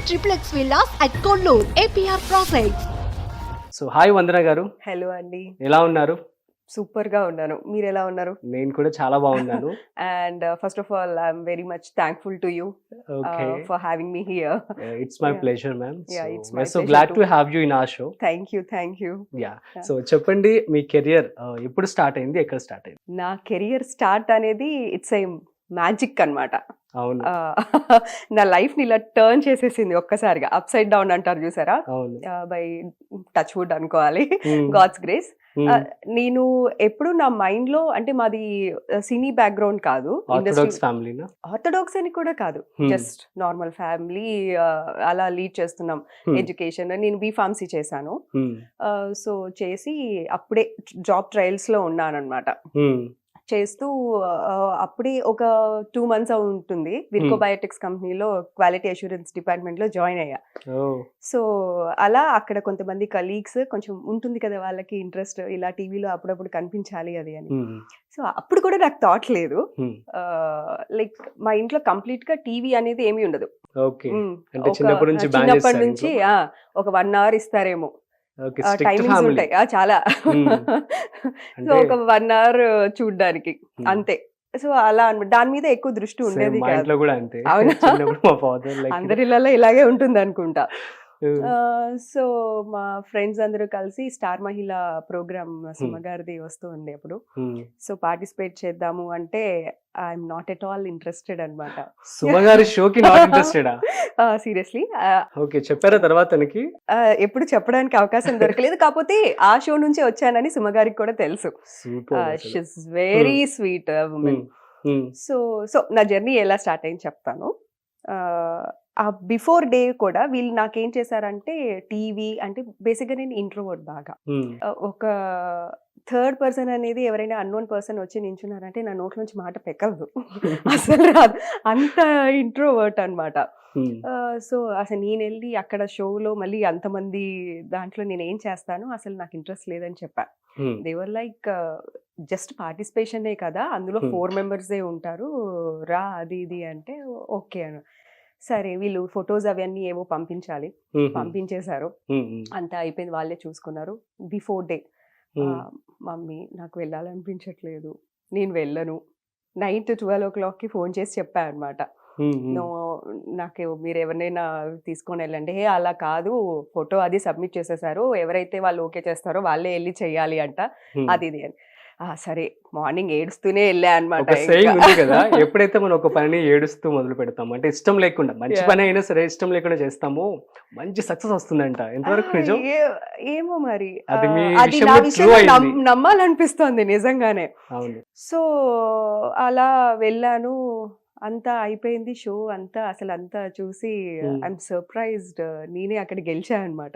triplex villas at Kollur, APR Projects. So hi Vandana garu, hello అండి. ఎలా ఉన్నారు? సూపర్ గా ఉన్నాను. మీరు ఎలా ఉన్నారు? నేను కూడా చాలా బాగున్నాను. And first of all I'm very much thankful to you okay, for having me here. It's my Yeah. Pleasure ma'am. Yeah, it's my so pleasure glad too. To have you in our show. Thank you. Yeah, so చెప్పండి, మీ career ఎప్పుడు start అయింది, ఎక్కడ start అయింది? నా career start అనేది it's a magic అన్నమాట. అవును నా లైఫ్ ని ఇలా టర్న్ చేసేసింది ఒక్కసారిగా. అప్ సైడ్ డౌన్ అంటారు చూసారా, అవును. బై టచ్ వుడ్ అనుకోవాలి, Hmm. God's grace. Hmm. నేను ఎప్పుడు నా మైండ్ లో, అంటే మాది సినీ బ్యాక్గ్రౌండ్ కాదు, ఆర్థోడాక్స్ ఫ్యామిలీనా? ఆర్థోడాక్స్ అని కూడా కాదు, Hmm. Just normal family. అలా లీడ్ చేస్తున్నాం Hmm. ఎడ్యుకేషన్. నేను బీ ఫార్మసీ చేశాను. Hmm. సో చేసి అప్పుడే జాబ్ ట్రయల్స్ లో ఉన్నానన్నమాట. Hmm. చేస్తూ అప్పుడే ఒక 2 months ఉంటుంది, విర్కో బయోటిక్స్ కంపెనీలో క్వాలిటీ అష్యూరెన్స్ డిపార్ట్మెంట్ లో జాయిన్ అయ్యా. Oh. సో అలా అక్కడ కొంతమంది కలీగ్స్, కొంచెం ఉంటుంది కదా వాళ్ళకి ఇంట్రెస్ట్, ఇలా టీవీలో అప్పుడప్పుడు కనిపించాలి అది అని. Hmm. సో అప్పుడు కూడా నాకు థాట్ లేదు, Hmm. లైక్ మా ఇంట్లో కంప్లీట్ గా టీవీ అనేది ఏమీ ఉండదు. ఓకే, అంటే చిన్నప్పటి నుంచి ban చిన్నప్పటి చేస్తారా నుంచి ఇంట్లో? ఒక 1 hour ఇస్తారేమో, ఓకే, స్ట్రిక్ట్ టైమింగ్స్ ఫ్యామిలీ. ఉంటాయి చాలా. సో ఒక 1 hour చూడ్డానికి అంతే. సో అలా అన్నమాట. దాని మీద ఎక్కువ దృష్టి ఉండేది మా కాదు. ఇంట్లో కూడా అంతే. అవునా? చిన్నప్పుడు మా ఫాదర్ లైక్ అందరిలో ఇలాగే ఉంటుంది అనుకుంటా. సో మా ఫ్రెండ్స్ అందరూ కలిసి స్టార్ మహిళ ప్రోగ్రామ్ సుమగారిది వస్తూ ఉంది అప్పుడు. సో పార్టిసిపేట్ చేద్దాము అంటే I'm not at all interested అనమాట. సుమగారి షోకి నాట్ ఇంట్రెస్టెడా? సీరియస్లీ ఓకే, చెప్పారా తర్వాత తనకి? ఎప్పుడు చెప్పడానికి అవకాశం దొరకలేదు. కాకపోతే ఆ షో నుంచి వచ్చానని సుమగారికి కూడా తెలుసు. Super. She's very sweet women. So so నా జర్నీ ఎలా స్టార్ట్ అయింది చెప్తాను. ఆ బిఫోర్ డే కూడా వీళ్ళు నాకేం చేశారంటే, టీవీ అంటే బేసిక్గా నేను ఇంట్రోవర్ట్ బాగా. ఒక థర్డ్ పర్సన్ అనేది, ఎవరైనా అన్నోన్ పర్సన్ వచ్చి నించున్నారంటే నా నోట్ల నుంచి మాట పెక్కదు, అసలు రాదు, అంత ఇంట్రోవర్ట్ అనమాట. సో అసలు నేను వెళ్ళి అక్కడ షోలో మళ్ళీ అంతమంది దాంట్లో నేను ఏం చేస్తాను, అసలు నాకు ఇంట్రెస్ట్ లేదని చెప్పా. దేవర్ లైక్ జస్ట్ పార్టిసిపేషనే కదా, అందులో 4 members ఉంటారు, రా అది ఇది అంటే ఓకే అను. సరే వీళ్ళు ఫొటోస్ అవన్నీ ఏవో పంపించాలి, పంపించేశారు. అంతా అయిపోయింది, వాళ్ళే చూసుకున్నారు. బిఫోర్ డే మమ్మీ నాకు వెళ్ళాలనిపించట్లేదు, నేను వెళ్ళను. నైట్ 12 o'clockకి ఫోన్ చేసి చెప్పా అనమాట. నో, నాకు మీరు ఎవరినైనా తీసుకొని వెళ్ళండి. అలా కాదు, ఫోటో అది సబ్మిట్ చేసేసారు, ఎవరైతే వాళ్ళు ఓకే చేస్తారో వాళ్ళే వెళ్ళి చెయ్యాలి అంట, అది ఇది అని. సరే మార్నింగ్ ఏడుస్తూనే వెళ్ళా అనమాట. ఒక సేయింగ్ ఉంది కదా, ఎప్పుడైతే మనం ఒక పనిని ఏడుస్తూ మొదలు పెడతాము, అంటే ఇష్టం లేకుండా, మంచి పని అయినా సరే ఇష్టం లేకుండా చేస్తాము, మంచి సక్సెస్ వస్తుందంట. ఎంతవరకు నిజం? ఏమో మరి, అది మీ అది విషయంలో నా true విషయంలో అయింది. నమ్మాలనిపిస్తోంది నిజంగానే. అవును. సో అలా వెళ్ళాను, అంతా అయిపోయింది షో అంతా. అసలు అంతా చూసి ఐఎమ్ సర్ప్రైజ్డ్, నేనే అక్కడ గెలిచా అనమాట.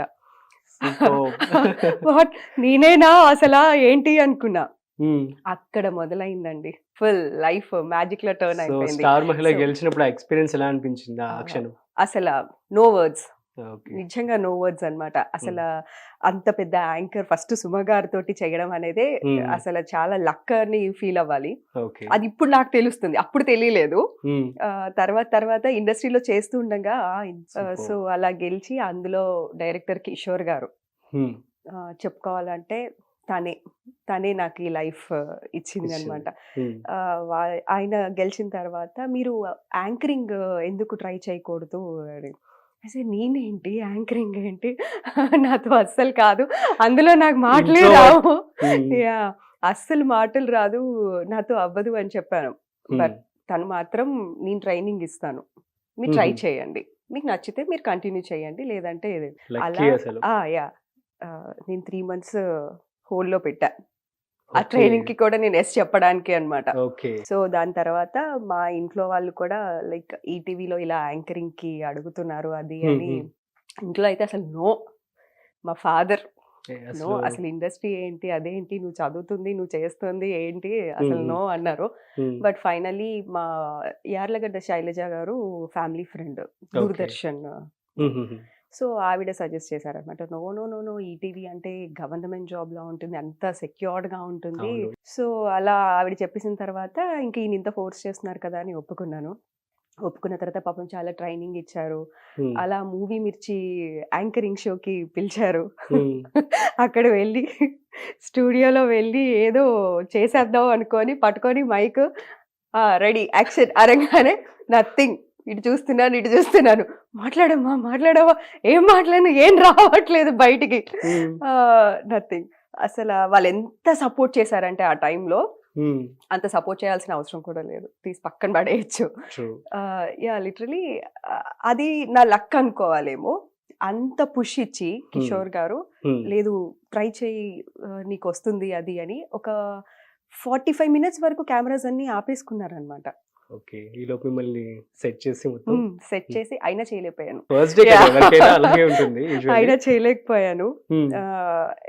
వాట్, నేనేనా అసలు ఏంటి అనుకున్నా. అక్కడ మొదలైందండి ఫుల్ లైఫ్ మ్యాజిక్ లో టర్న్ సో అయిపోయింది. స్టార్ మహిళ So, గెలిచినప్పుడు ఎక్స్పీరియన్స్ ఎలా అనిపించింది ఆ క్షణం? అసలు నో వర్డ్స్, ఓకే. నిజంగా నో వర్డ్స్ అన్నమాట. అసలు అంత పెద్ద యాంకర్ ఫస్ట్ సుమగారితోటి చేయడం అనేది అసలు చాలా లక్ అని ఫీల్ అవ్వాలి. ఓకే. అది ఇప్పుడు నాకు తెలుస్తుంది, అప్పుడు తెలియలేదు. తర్వాత ఇండస్ట్రీలో చేస్తూ ఉండగా సో అలా గెలిచి, అందులో డైరెక్టర్ కిషోర్ గారు, చెప్పుకోవాలంటే తనే నాకు ఈ లైఫ్ ఇచ్చింది అనమాట. ఆయన గెలిచిన తర్వాత, మీరు యాంకరింగ్ ఎందుకు ట్రై చేయకూడదు అని. అసలు నేనేంటి యాంకరింగ్ ఏంటి, నాతో అస్సలు కాదు, అందులో నాకు మాటలే రావు, యా అస్సలు మాటలు రాదు, నాతో అవ్వదు అని చెప్పాను. బట్ తను మాత్రం, నేను ట్రైనింగ్ ఇస్తాను, మీరు ట్రై చేయండి, మీకు నచ్చితే మీరు కంటిన్యూ చేయండి, లేదంటే అలా. యా నేను 3 months హోల్డ్లో పెట్టా, ఆ ట్రైనింగ్ కి కూడా నేను చెప్పడానికి అనమాట. సో దాని తర్వాత మా ఇంట్లో వాళ్ళు కూడా లైక్ ఈటీవీలో ఇలా యాంకరింగ్ కి అడుగుతున్నారు అది అని. ఇంట్లో అయితే అసలు నో, మా ఫాదర్ నో, అసలు ఇండస్ట్రీ ఏంటి, అదేంటి, నువ్వు చదువుతుంది, నువ్వు చేస్తుంది ఏంటి, అసలు నో అన్నారు. బట్ ఫైనలీ మా Yarlagadda Sailaja garu family friend, Doordarshan, so ఆవిడ సజెస్ట్ చేశారనమాట. No no no no, ETV అంటే గవర్నమెంట్ జాబ్ లా ఉంటుంది, అంత సెక్యూర్డ్ గా ఉంటుంది. సో అలా ఆవిడ చెప్పేసిన తర్వాత ఇంక ఈయన ఇంత ఫోర్స్ చేస్తున్నారు కదా అని ఒప్పుకున్నాను. ఒప్పుకున్న తర్వాత పాపం చాలా ట్రైనింగ్ ఇచ్చారు. హ్మ్. అలా మూవీ మిర్చి యాంకరింగ్ షోకి పిలిచారు. హ్మ్. అక్కడ వెళ్ళి స్టూడియోలో వెళ్ళి ఏదో చేసేద్దాం అనుకోని పట్టుకొని మైక్ రెడీ యాక్షన్ అనంగానే నథింగ్. ఇటు చూస్తున్నాను. మాట్లాడమ్మా, మాట్లాడమ్మా. ఏం మాట్లాడను, ఏం రావట్లేదు బయటికి. హ్మ్. నథింగ్. అసలు వాళ్ళెంత సపోర్ట్ చేశారంటే ఆ టైంలో, హ్మ్. అంత సపోర్ట్ చేయాల్సిన అవసరం కూడా లేదు. తీసి పక్కన పడేయొచ్చు. ట్రూ. యాహ్! లిటరల్లీ అది నా లక్ అనుకోవాలేమో. అంత పుష్ ఇచ్చి కిషోర్ గారు, హ్మ్. లేదు ట్రై చెయ్యి, నీకొస్తుంది అది అని ఒక 45 మినిట్స్ వరకు కెమెరాస్ అన్నీ ఆపేసుకున్నారనమాట. ఓకే. ఈలోపు మిమ్మల్ని సెట్ చేసి మొత్తం సెట్ చేసి అయినా చేయలేకపోయాను. ఫస్ట్ డే కదా! ఎవరికైనా అలాగే ఉంటుంది యూజువల్లీ. అయినా చేయలేకపోయాను. హ్మ్.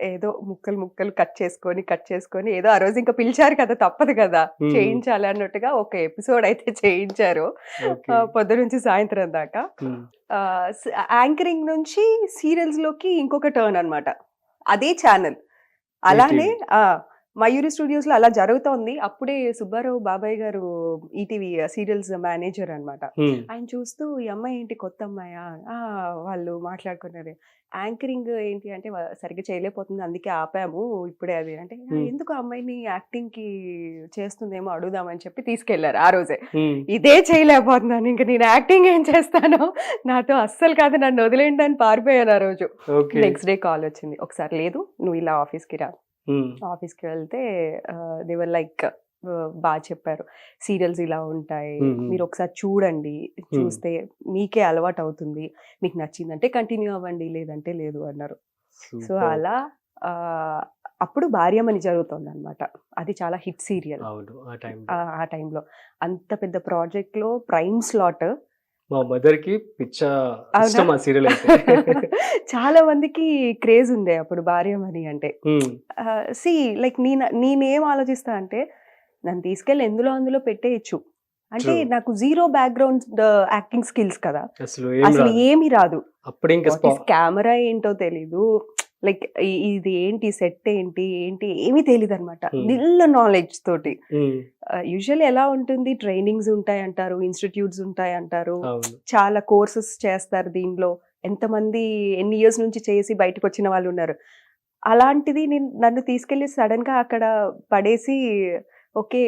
ఏదో ముక్కలు కట్ చేసుకొని ఏదో ఆ రోజు ఇంకా పిలిచారు కదా, తప్పదు కదా, హ్మ్. చేయించాలి అన్నట్టుగా ఒక ఎపిసోడ్ అయితే చేయించారు. ఓకే. పొద్దునుంచి సాయంత్రం దాకా. హ్మ్. యాంకరింగ్ నుంచి సీరియల్స్ లోకి ఇంకొక టర్న్ అన్నమాట. అదే ఛానల్. అలానే మయూరి స్టూడియోస్ లో అలా జరుగుతోంది. అప్పుడే సుబ్బారావు బాబాయ్ గారు ఈటీవీ సీరియల్స్ మేనేజర్ అన్నమాట. హ్మ్. ఆయన చూస్తూ ఈ అమ్మాయి ఏంటి కొత్త అమ్మాయా? వాళ్ళు మాట్లాడుకున్నారు. యాంకరింగ్ ఏంటి అంటే సరిగ్గా చేయలేకపోతుంది, అందుకే ఆపాము ఇప్పుడే అది అంటే, హ్మ్. ఎందుకు ఆ అమ్మాయిని యాక్టింగ్ కి చేస్తుందేమో అడుగుదామని చెప్పి తీసుకెళ్లారు ఆ రోజే. హ్మ్. ఇదే చేయలేకపోతున్నాను, ఇంక నేను యాక్టింగ్ ఏం చేస్తాను, నాతో అస్సలు కాదు, నన్ను వదిలేండి అని పారిపోయాను ఆ రోజు. ఓకే. నెక్స్ట్ డే కాల్ వచ్చింది. ఒకసారి లేదు నువ్వు ఇలా ఆఫీస్కి రా. హ్మ్. ఆఫీస్కి వెళ్తే దేవర్ లైక్ బాగా చెప్పారు. సీరియల్స్ ఇలా ఉంటాయి, హ్మ్. హ్మ్. మీరు ఒకసారి చూడండి, చూస్తే మీకే అలవాటు అవుతుంది, మీకు నచ్చిందంటే కంటిన్యూ అవ్వండి, లేదంటే లేదు అన్నారు. So super. అలా అప్పుడు భార్యమని జరుగుతుంది అనమాట. అది చాలా హిట్ సీరియల్. అవును. ఆ టైంలో. ఆ టైంలో అంత పెద్ద ప్రాజెక్ట్లో ప్రైమ్ స్లాట్. మా మదర్‌కి పిచ్చ అవునా? ఇష్టం ఆ సీరియల్ అయితే. చాలా మందికి క్రేజ్ ఉండే అప్పుడు భార్యమణి అంటే. హ్మ్. లైక్ నేనేం ఆలోచిస్తా అంటే, నన్ను తీసుకెళ్ళి అందులో పెట్టేయచ్చు. అంటే ట్రూ. నాకు జీరో బ్యాక్‌గ్రౌండ్ యాక్టింగ్ స్కిల్స్ కదా, అసలు ఏం అసలు రాదు. ఏమీ రాదు. అప్పుడే ఇంకా వాట్ ఈస్ కెమెరా ఏంటో తెలీదు. లైక్ ఇది ఏంటి, సెట్ ఏంటి ఏమీ తెలీదనమాట. హ్మ్. నిల్ నాలెడ్జ్ తోటి. హ్మ్. యూజువల్లీ ఎలా ఉంటుంది, ట్రైనింగ్స్ ఉంటాయంటారు, ఇన్‌స్టిట్యూట్స్ ఉంటాయంటారు, అవును. చాలా కోర్సెస్ చేస్తారు దీనిలో. ఎంతమంది ఎన్ని ఇయర్స్ నుంచి చేసి బయటకొచ్చిన వాళ్ళున్నారు. అలాంటిది నన్ను తీసుకెళ్ళి సడెన్‌గా అక్కడ పడేసి, ఓకే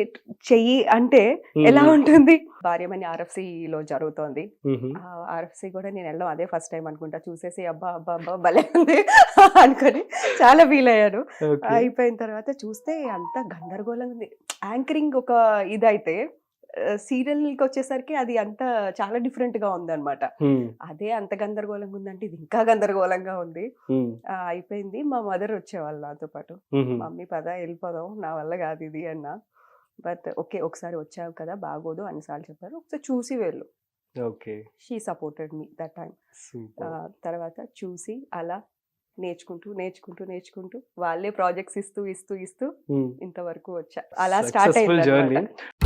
చెయ్యి అంటే ఎలా హ్మ్. ఉంటుంది? భార్యమణి ఆర్ఎఫ్‌సిలో జరుగుతోంది. హుహు. ఆర్ఎఫ్‌సి కూడా నేను వెళ్ళడం అదే ఫస్ట్ టైమ్ అనుకుంటా. చూసేసి అబ్బా! అబ్బా! అబ్బా! భలే ఉంది అనుకోని చాలా ఫీల్ అయ్యాను. ఓకే. అయిపోయిన తర్వాత చూస్తే అంతా గందరగోళంగా ఉంది. యాంకరింగ్ ఒక ఇదైతే సీరియల్‌కొచ్చేసరికి అది అంతా చాలా డిఫరెంట్‌గా ఉందన్నమాట. హ్మ్. అదే అంత గందరగోళంగా ఉందంటే ఇది ఇంకా గందరగోళంగా ఉంది. హ్మ్. అయిపోయింది. మా మదర్ వచ్చేవాళ్ళు నాతో పాటు. హుహు. మమ్మీ పద ఎళ్ళిపోదాం, నా వల్ల కాదు ఇది అన్నా. బట్ ఓకే, ఒకసారి వచ్చావు కదా, బాగోదు అన్నిసార్లు చెప్పారు, ఒకసారి చూసి వెళ్ళు. Okay. She supported me that time. Super. తర్వాత చూసి అలా నేర్చుకుంటూ వాళ్ళే ప్రాజెక్ట్స్ ఇస్తూ హ్మ్. ఇంతవరకు వచ్చా. అలా స్టార్ట్ సక్సెస్‌ఫుల్ అయిందన్నమాట. జర్నీ.